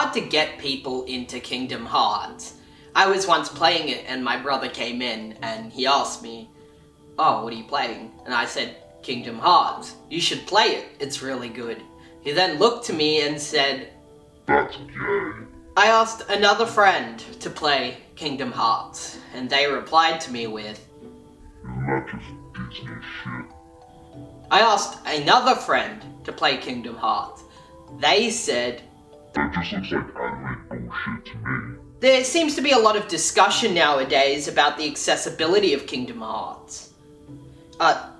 hard to get people into Kingdom Hearts. I was once playing it and my brother came in and he asked me, "Oh, what are you playing?" And I said, "Kingdom Hearts. You should play it, it's really good." He then looked to me and said, "That's gay." I asked another friend to play Kingdom Hearts, and they replied to me with, "Isn't that just Disney shit?" I asked another friend to play Kingdom Hearts. They said, "That just looks like anime bullshit to me." There seems to be a lot of discussion nowadays about the accessibility of Kingdom Hearts.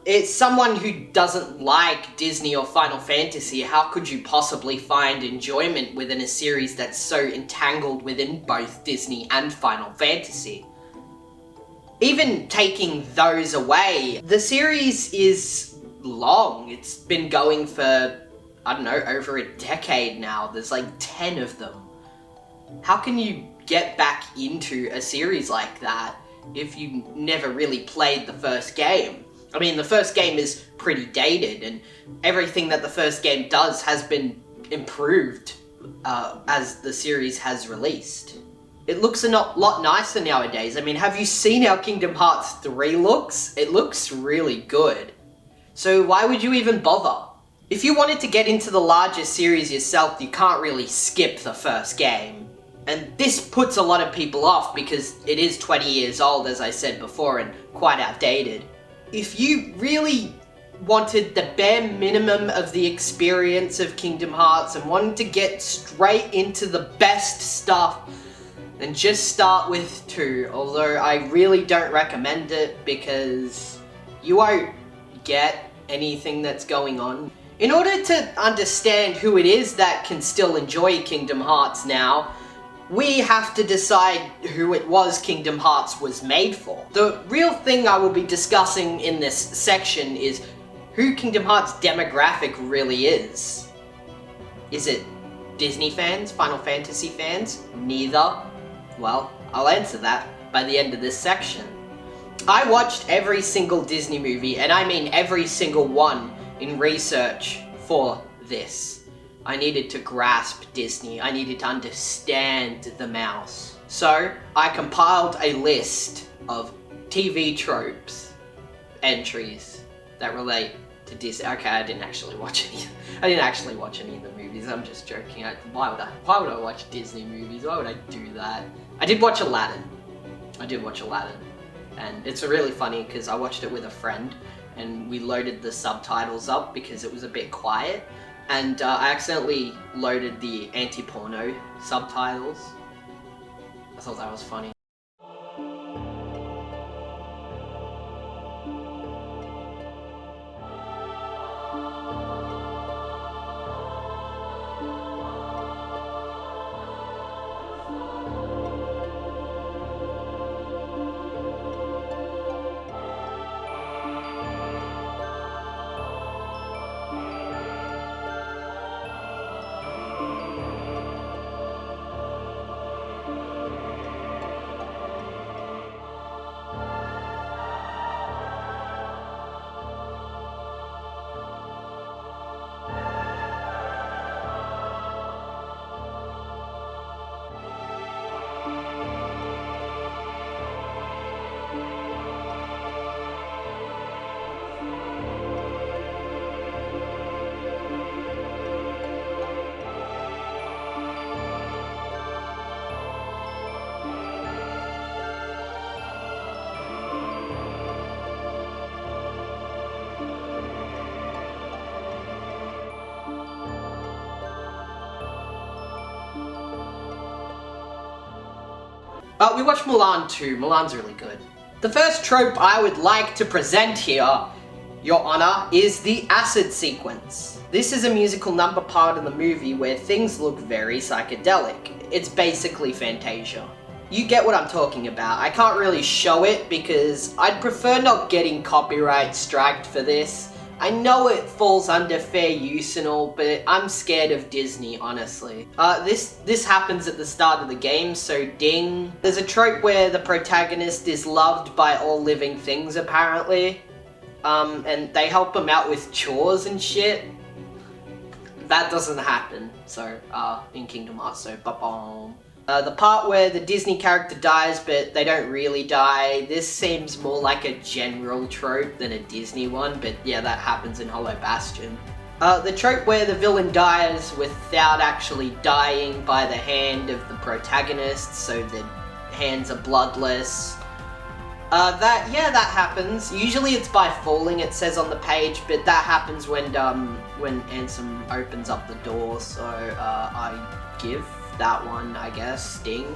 It's someone who doesn't like Disney or Final Fantasy. How could you possibly find enjoyment within a series that's so entangled within both Disney and Final Fantasy? Even taking those away, the series is long. It's been going for, I don't know, over a decade now. There's like 10 of them. How can you get back into a series like that if you never really played the first game? I mean, the first game is pretty dated, and everything that the first game does has been improved as the series has released. It looks a lot nicer nowadays. I mean, have you seen how Kingdom Hearts 3 looks? It looks really good. So why would you even bother? If you wanted to get into the larger series yourself, you can't really skip the first game. And this puts a lot of people off because it is 20 years old, as I said before, and quite outdated. If you really wanted the bare minimum of the experience of Kingdom Hearts and wanted to get straight into the best stuff, then just start with 2, although I really don't recommend it because you won't get anything that's going on. In order to understand who it is that can still enjoy Kingdom Hearts now, we have to decide who it was Kingdom Hearts was made for. The real thing I will be discussing in this section is who Kingdom Hearts demographic really is. Is it Disney fans? Final Fantasy fans? Neither? Well, I'll answer that by the end of this section. I watched every single Disney movie, and I mean every single one, in research for this. I needed to grasp Disney. I needed to understand the mouse. So, I compiled a list of TV tropes, entries, that relate to Disney. Okay, I didn't actually watch any of the movies. I'm just joking. Why would I watch Disney movies? Why would I do that? I did watch Aladdin. And it's really funny because I watched it with a friend and we loaded the subtitles up because it was a bit quiet. And I accidentally loaded the anti-porno subtitles. I thought that was funny. We watched Mulan too. Mulan's really good. The first trope I would like to present here, Your Honor, is the acid sequence. This is a musical number part of the movie where things look very psychedelic. It's basically Fantasia. You get what I'm talking about. I can't really show it because I'd prefer not getting copyright striked for this. I know it falls under fair use and all, but I'm scared of Disney, honestly. This happens at the start of the game, so ding. There's a trope where the protagonist is loved by all living things, apparently. And they help him out with chores and shit. that doesn't happen. So, in Kingdom Hearts, so ba-boom. The part where the Disney character dies, but they don't really die, this seems more like a general trope than a Disney one, but yeah, that happens in Hollow Bastion. The trope where the villain dies without actually dying by the hand of the protagonist, so the hands are bloodless. That happens. Usually it's by falling, it says on the page, but that happens when Ansem opens up the door, so I give that one, I guess, Sting.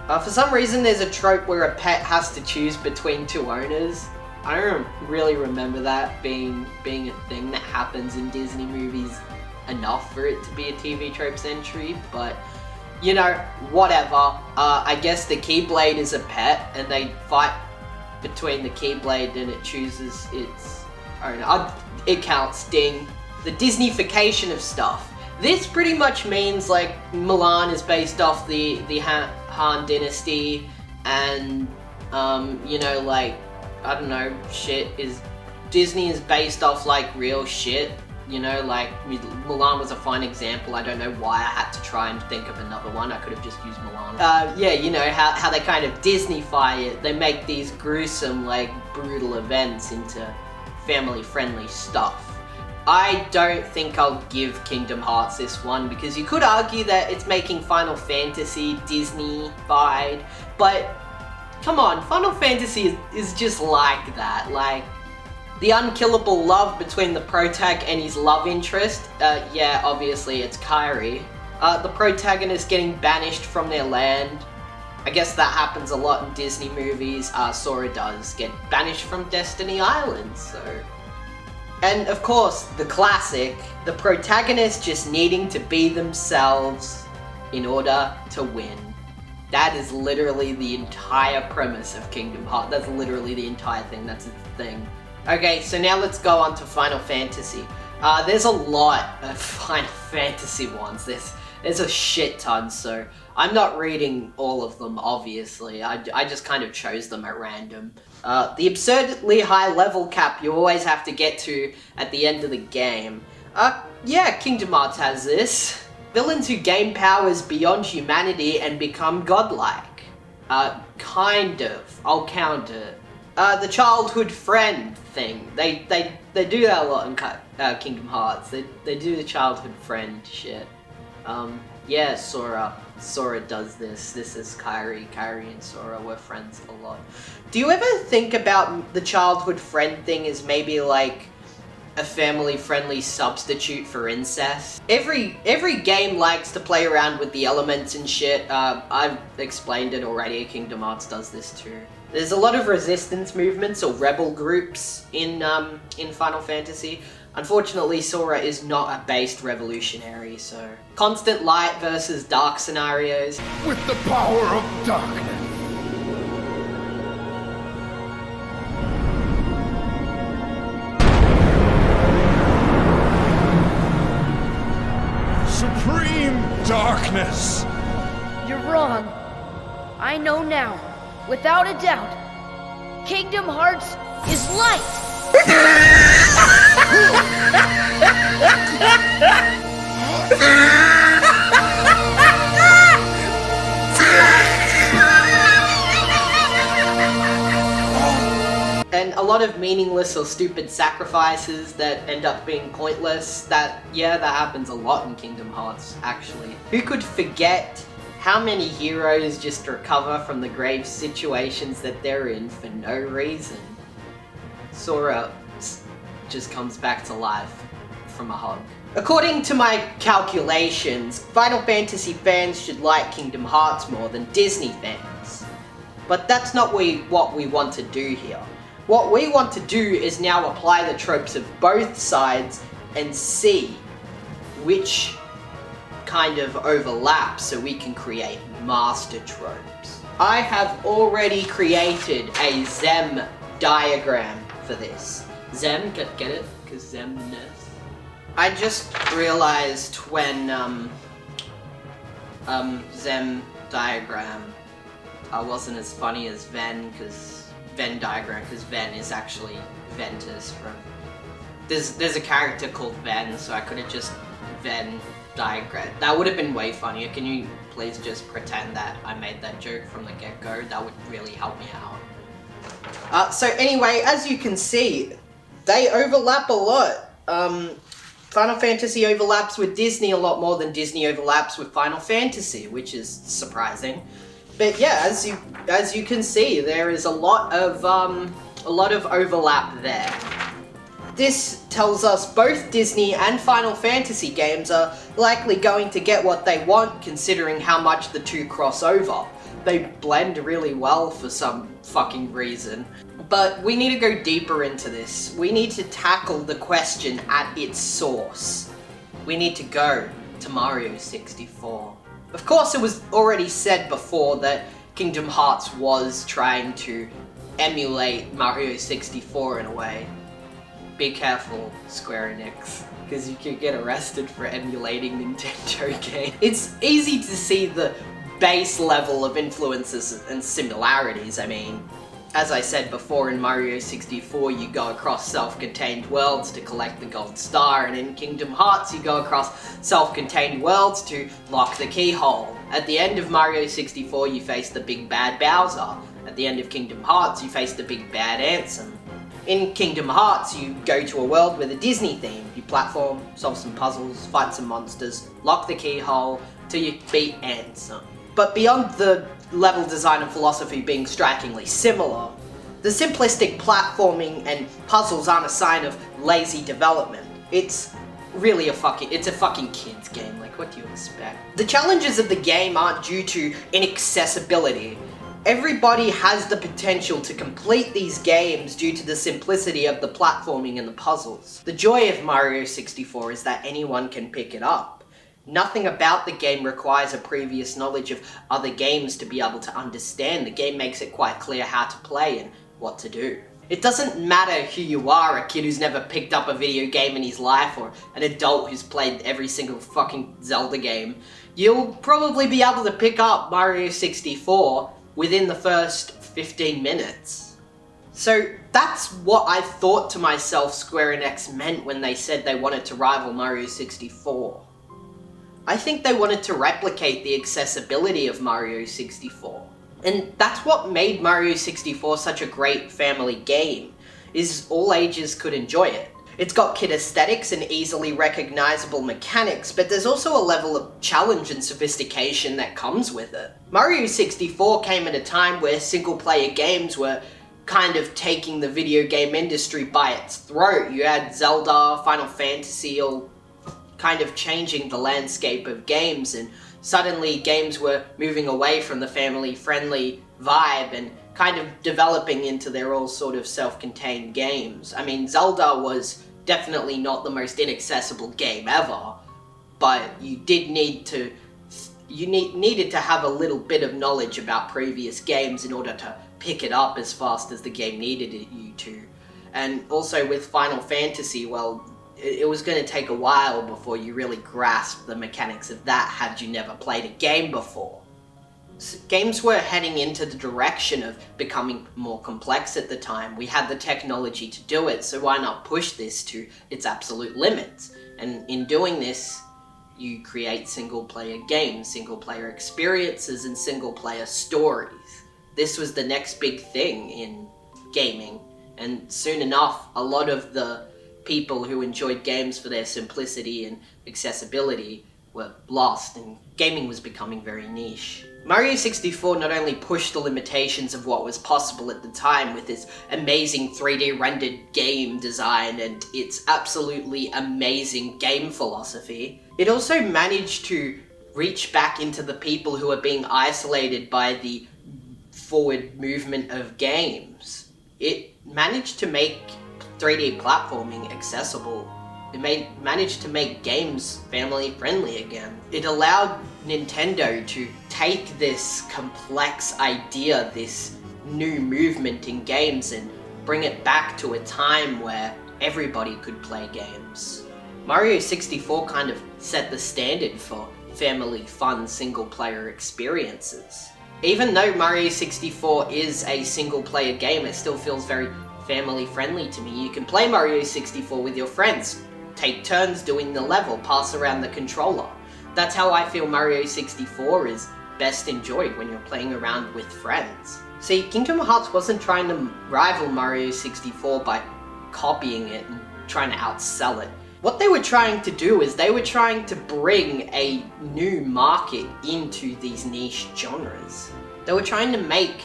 For some reason there's a trope where a pet has to choose between two owners. I don't really remember that being a thing that happens in Disney movies enough for it to be a TV tropes entry, but you know, whatever. I guess the Keyblade is a pet and they fight between the Keyblade and it chooses its owner. It counts, ding. The Disneyfication of stuff. This pretty much means like Milan is based off the Han Dynasty, and you know, like, I don't know, Disney is based off like real shit, you know, like Milan was a fine example. I don't know why I had to try and think of another one. I could have just used Milan. Yeah, you know, how they kind of Disneyfy it. They make these gruesome, like, brutal events into family-friendly stuff. I don't think I'll give Kingdom Hearts this one, because you could argue that it's making Final Fantasy Disney-fied, but come on, Final Fantasy is just like that. Like, the unkillable love between the protag and his love interest, yeah, obviously it's Kairi. The protagonist getting banished from their land, I guess that happens a lot in Disney movies. Sora does get banished from Destiny Island, so... And of course, the classic, the protagonist just needing to be themselves in order to win. That is literally the entire premise of Kingdom Hearts. That's literally the entire thing, that's the thing. Okay, so now let's go on to Final Fantasy. There's a lot of Final Fantasy ones. There's a shit ton, so I'm not reading all of them, obviously. I just kind of chose them at random. The absurdly high level cap you always have to get to at the end of the game. Yeah, Kingdom Hearts has this. Villains who gain powers beyond humanity and become godlike. Kind of. I'll counter. The childhood friend thing. They do that a lot in Kingdom Hearts. They do the childhood friend shit. Yeah, Sora does this. This is Kairi and Sora were friends a lot. Do you ever think about the childhood friend thing as maybe like a family-friendly substitute for incest? Every game likes to play around with the elements and shit. I've explained it already. Kingdom Hearts does this too. There's a lot of resistance movements or rebel groups in Final Fantasy. Unfortunately, Sora is not a based revolutionary, so... Constant light versus dark scenarios. With the power of darkness. Supreme darkness. You're wrong. I know now, without a doubt. Kingdom Hearts is light. And a lot of meaningless or stupid sacrifices that end up being pointless. That happens a lot in Kingdom Hearts, actually. Who could forget how many heroes just recover from the grave situations that they're in for no reason? Sora just comes back to life from a hug. According to my calculations, Final Fantasy fans should like Kingdom Hearts more than Disney fans. But that's not what we want to do here. What we want to do is now apply the tropes of both sides and see which kind of overlap so we can create master tropes. I have already created a Zem diagram for this. Zem, get it? Because Zemness. I just realized when Zem diagram wasn't as funny as Venn, because Venn diagram, because Venn is actually Ventus from... There's a character called Venn, so I could have just Venn diagram. That would have been way funnier. Can you please just pretend that I made that joke from the get-go? That would really help me out. So anyway, as you can see, they overlap a lot. Final Fantasy overlaps with Disney a lot more than Disney overlaps with Final Fantasy, which is surprising. But yeah, as you can see, there is a lot of overlap there. This tells us both Disney and Final Fantasy games are likely going to get what they want, considering how much the two cross over. They blend really well for some fucking reason. But we need to go deeper into this. We need to tackle the question at its source. We need to go to Mario 64. Of course, it was already said before that Kingdom Hearts was trying to emulate Mario 64 in a way. Be careful, Square Enix, because you could get arrested for emulating Nintendo games. It's easy to see the base level of influences and similarities. I mean, as I said before, in Mario 64 you go across self-contained worlds to collect the gold star, and in Kingdom Hearts you go across self-contained worlds to lock the keyhole. At the end of Mario 64 you face the big bad Bowser. At the end of Kingdom Hearts you face the big bad Ansem. In Kingdom Hearts you go to a world with a Disney theme. You platform, solve some puzzles, fight some monsters, lock the keyhole till you beat Ansem. But beyond the level design and philosophy being strikingly similar, the simplistic platforming and puzzles aren't a sign of lazy development. It's really a fucking kid's game, like what do you expect? The challenges of the game aren't due to inaccessibility. Everybody has the potential to complete these games due to the simplicity of the platforming and the puzzles. The joy of Mario 64 is that anyone can pick it up. Nothing about the game requires a previous knowledge of other games to be able to understand. The game makes it quite clear how to play and what to do. It doesn't matter who you are, a kid who's never picked up a video game in his life, or an adult who's played every single fucking Zelda game. You'll probably be able to pick up Mario 64 within the first 15 minutes. So that's what I thought to myself Square Enix meant when they said they wanted to rival Mario 64. I think they wanted to replicate the accessibility of Mario 64. And that's what made Mario 64 such a great family game, is all ages could enjoy it. It's got kid aesthetics and easily recognizable mechanics, but there's also a level of challenge and sophistication that comes with it. Mario 64 came at a time where single-player games were kind of taking the video game industry by its throat. You had Zelda, Final Fantasy, all kind of changing the landscape of games, and suddenly games were moving away from the family-friendly vibe and kind of developing into their all sort of self-contained games. I mean, Zelda was definitely not the most inaccessible game ever, but you did need to needed to have a little bit of knowledge about previous games in order to pick it up as fast as the game needed you to. And also with Final Fantasy, well, it was going to take a while before you really grasped the mechanics of that had you never played a game before. Games were heading into the direction of becoming more complex at the time. We had the technology to do it, so why not push this to its absolute limits? And in doing this, you create single-player games, single-player experiences, and single-player stories. This was the next big thing in gaming, and soon enough, a lot of the people who enjoyed games for their simplicity and accessibility were lost, and gaming was becoming very niche. Mario 64 not only pushed the limitations of what was possible at the time with its amazing 3D rendered game design and its absolutely amazing game philosophy, it also managed to reach back into the people who are being isolated by the forward movement of games. It managed to make 3D platforming accessible. It managed to make games family-friendly again. It allowed Nintendo to take this complex idea, this new movement in games, and bring it back to a time where everybody could play games. Mario 64 kind of set the standard for family fun single-player experiences. Even though Mario 64 is a single-player game, it still feels very family-friendly to me. You can play Mario 64 with your friends. take turns doing the level, pass around the controller. That's how I feel Mario 64 is best enjoyed when you're playing around with friends. See, Kingdom Hearts wasn't trying to rival Mario 64 by copying it and trying to outsell it. What they were trying to do is they were trying to bring a new market into these niche genres. They were trying to make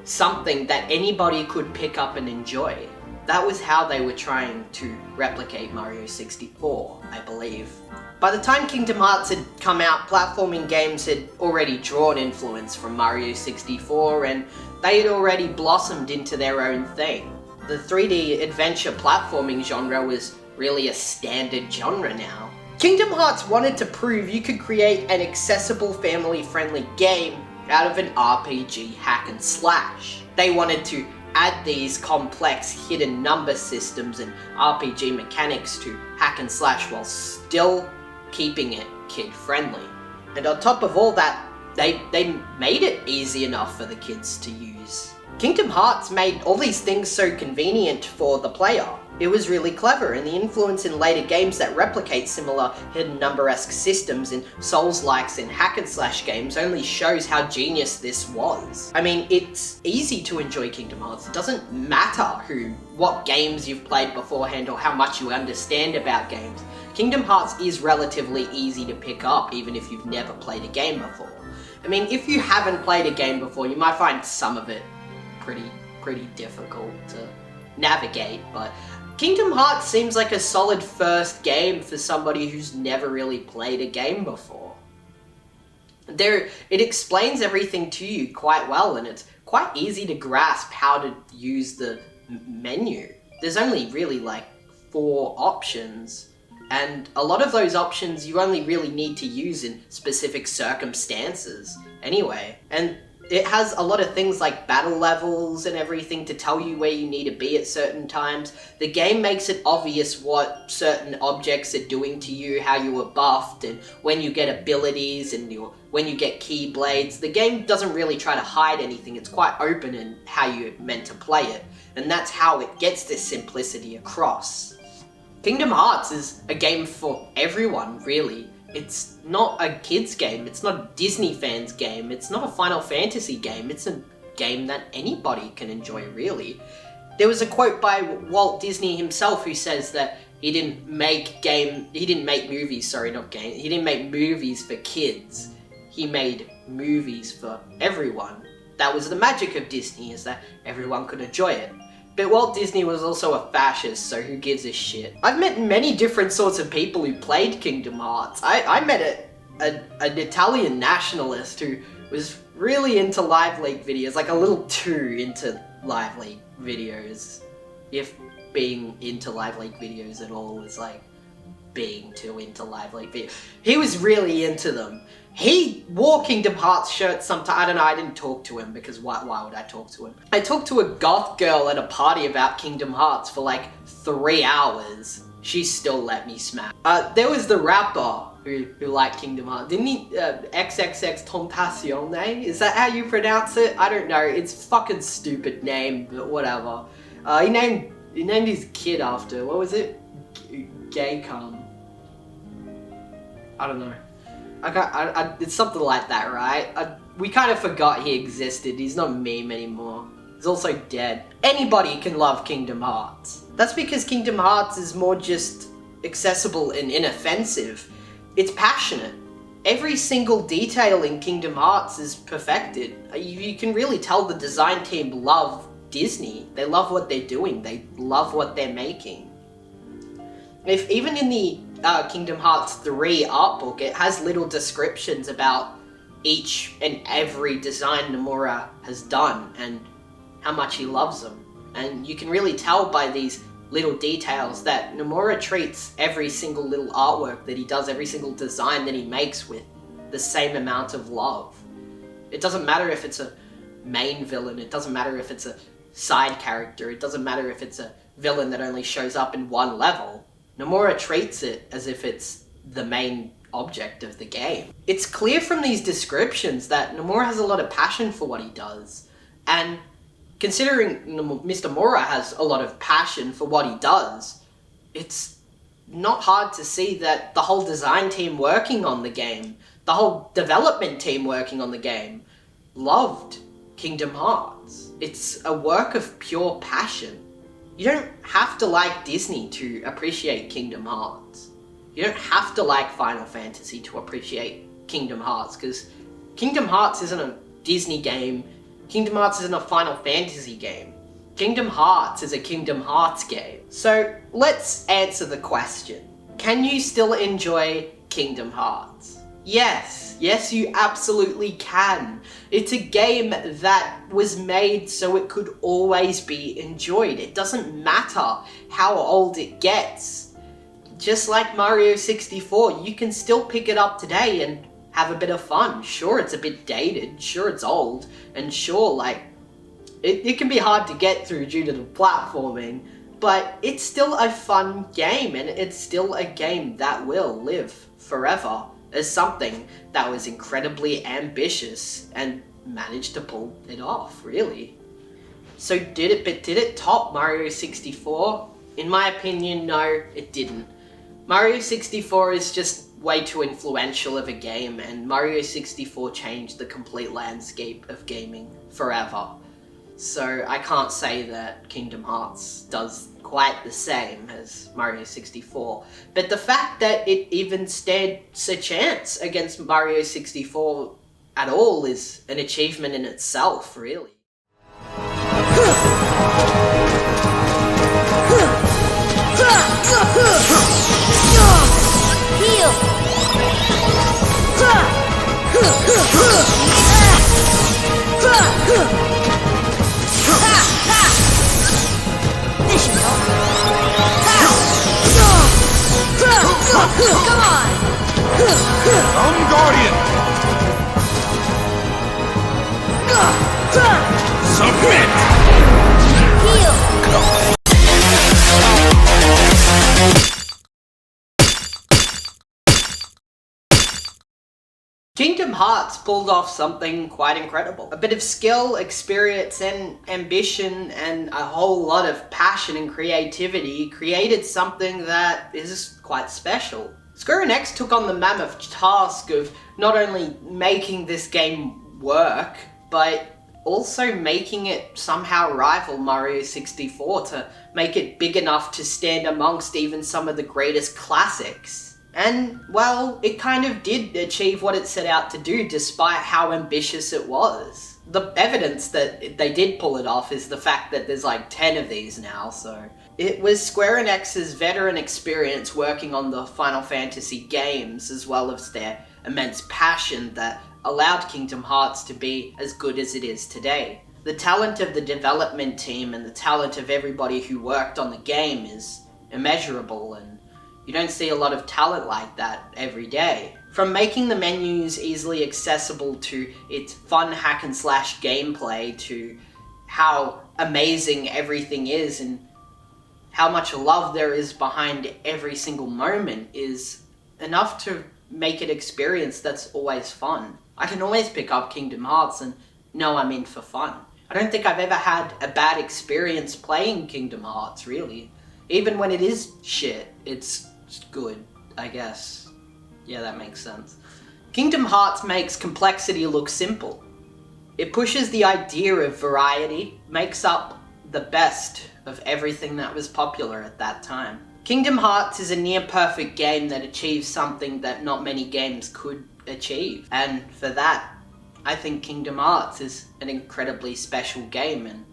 something that anybody could pick up and enjoy. That was how they were trying to replicate Mario 64, I believe. By the time Kingdom Hearts had come out, platforming games had already drawn influence from Mario 64 and they had already blossomed into their own thing. The 3D adventure platforming genre was really a standard genre now. Kingdom Hearts wanted to prove you could create an accessible, family-friendly game out of an RPG hack and slash. They wanted to add these complex hidden number systems and RPG mechanics to hack and slash while still keeping it kid-friendly. And on top of all that, they made it easy enough for the kids to use. Kingdom Hearts made all these things so convenient for the player. It was really clever, and the influence in later games that replicate similar hidden number-esque systems in Souls-likes and hack-and-slash games only shows how genius this was. I mean, it's easy to enjoy Kingdom Hearts. It doesn't matter what games you've played beforehand or how much you understand about games. Kingdom Hearts is relatively easy to pick up, even if you've never played a game before. I mean, if you haven't played a game before, you might find some of it pretty difficult to navigate, but Kingdom Hearts seems like a solid first game for somebody who's never really played a game before. It explains everything to you quite well, and it's quite easy to grasp how to use the menu. There's only really like 4 options, and a lot of those options you only really need to use in specific circumstances anyway. And it has a lot of things like battle levels and everything to tell you where you need to be at certain times. The game makes it obvious what certain objects are doing to you, how you were buffed, and when you get abilities and when you get keyblades. The game doesn't really try to hide anything. It's quite open in how you're meant to play it, and that's how it gets this simplicity across. Kingdom Hearts is a game for everyone, really. It's not a kid's game, it's not a Disney fans game, it's not a Final Fantasy game, it's a game that anybody can enjoy, really. There was a quote by Walt Disney himself who says that he didn't make movies for kids, he made movies for everyone. That was the magic of Disney, is that everyone could enjoy it. But Walt Disney was also a fascist, so who gives a shit? I've met many different sorts of people who played Kingdom Hearts. I met an Italian nationalist who was really into Live Leak videos, like a little too into Live Leak videos. If being into Live Leak videos at all is like being too into Live Leak videos. He was really into them. He wore Kingdom Hearts shirts sometimes. I don't know, I didn't talk to him because why would I talk to him? I talked to a goth girl at a party about Kingdom Hearts for like 3 hours. She still let me smack. There was the rapper who liked Kingdom Hearts. Didn't he? XXX Tentacion? Is that how you pronounce it? I don't know. It's a fucking stupid name, but whatever. He named his kid after, what was it? Gaycom. I don't know. It's something like that, right? We kind of forgot he existed. He's not a meme anymore. He's also dead. Anybody can love Kingdom Hearts. That's because Kingdom Hearts is more just accessible and inoffensive. It's passionate. Every single detail in Kingdom Hearts is perfected. You can really tell the design team love Disney. They love what they're doing. They love what they're making. Even in the Kingdom Hearts 3 art book, it has little descriptions about each and every design Nomura has done and how much he loves them. And you can really tell by these little details that Nomura treats every single little artwork that he does, every single design that he makes with the same amount of love. It doesn't matter if it's a main villain, it doesn't matter if it's a side character, it doesn't matter if it's a villain that only shows up in one level. Nomura treats it as if it's the main object of the game. It's clear from these descriptions that Nomura has a lot of passion for what he does, and considering Mr. Mora has a lot of passion for what he does, it's not hard to see that the whole design team working on the game, the whole development team working on the game, loved Kingdom Hearts. It's a work of pure passion. You don't have to like Disney to appreciate Kingdom Hearts. You don't have to like Final Fantasy to appreciate Kingdom Hearts, because Kingdom Hearts isn't a Disney game. Kingdom Hearts isn't a Final Fantasy game. Kingdom Hearts is a Kingdom Hearts game. So let's answer the question. Can you still enjoy Kingdom Hearts? Yes, you absolutely can. It's a game that was made so it could always be enjoyed. It doesn't matter how old it gets. Just like Mario 64, you can still pick it up today and have a bit of fun. Sure, it's a bit dated, sure it's old, and sure, like, it can be hard to get through due to the platforming, but it's still a fun game, and it's still a game that will live forever as something that was incredibly ambitious and managed to pull it off, really. So did it top Mario 64? In my opinion, no, it didn't. Mario 64 is just way too influential of a game, and Mario 64 changed the complete landscape of gaming forever. So I can't say that Kingdom Hearts does quite the same as Mario 64. But the fact that it even stands a chance against Mario 64 at all is an achievement in itself, really. Heal! This should help. Come on! I'm Guardian! Submit! Heal! Kingdom Hearts pulled off something quite incredible. A bit of skill, experience, and ambition, and a whole lot of passion and creativity created something that is quite special. Square Enix took on the mammoth task of not only making this game work, but also making it somehow rival Mario 64 to make it big enough to stand amongst even some of the greatest classics. And, well, it kind of did achieve what it set out to do, despite how ambitious it was. The evidence that they did pull it off is the fact that there's like 10 of these now, so... It was Square Enix's veteran experience working on the Final Fantasy games, as well as their immense passion, that allowed Kingdom Hearts to be as good as it is today. The talent of the development team and the talent of everybody who worked on the game is immeasurable, and you don't see a lot of talent like that every day. From making the menus easily accessible to its fun hack and slash gameplay, to how amazing everything is and how much love there is behind every single moment, is enough to make an experience that's always fun. I can always pick up Kingdom Hearts and know I'm in for fun. I don't think I've ever had a bad experience playing Kingdom Hearts, really. Even when it is shit, it's good, I guess. Yeah, that makes sense. Kingdom Hearts makes complexity look simple. It pushes the idea of variety, makes up the best of everything that was popular at that time. Kingdom Hearts is a near-perfect game that achieves something that not many games could achieve. And for that, I think Kingdom Hearts is an incredibly special game and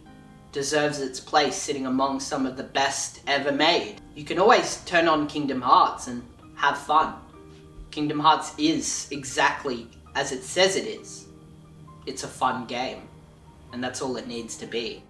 deserves its place sitting among some of the best ever made. You can always turn on Kingdom Hearts and have fun. Kingdom Hearts is exactly as it says it is. It's a fun game, and that's all it needs to be.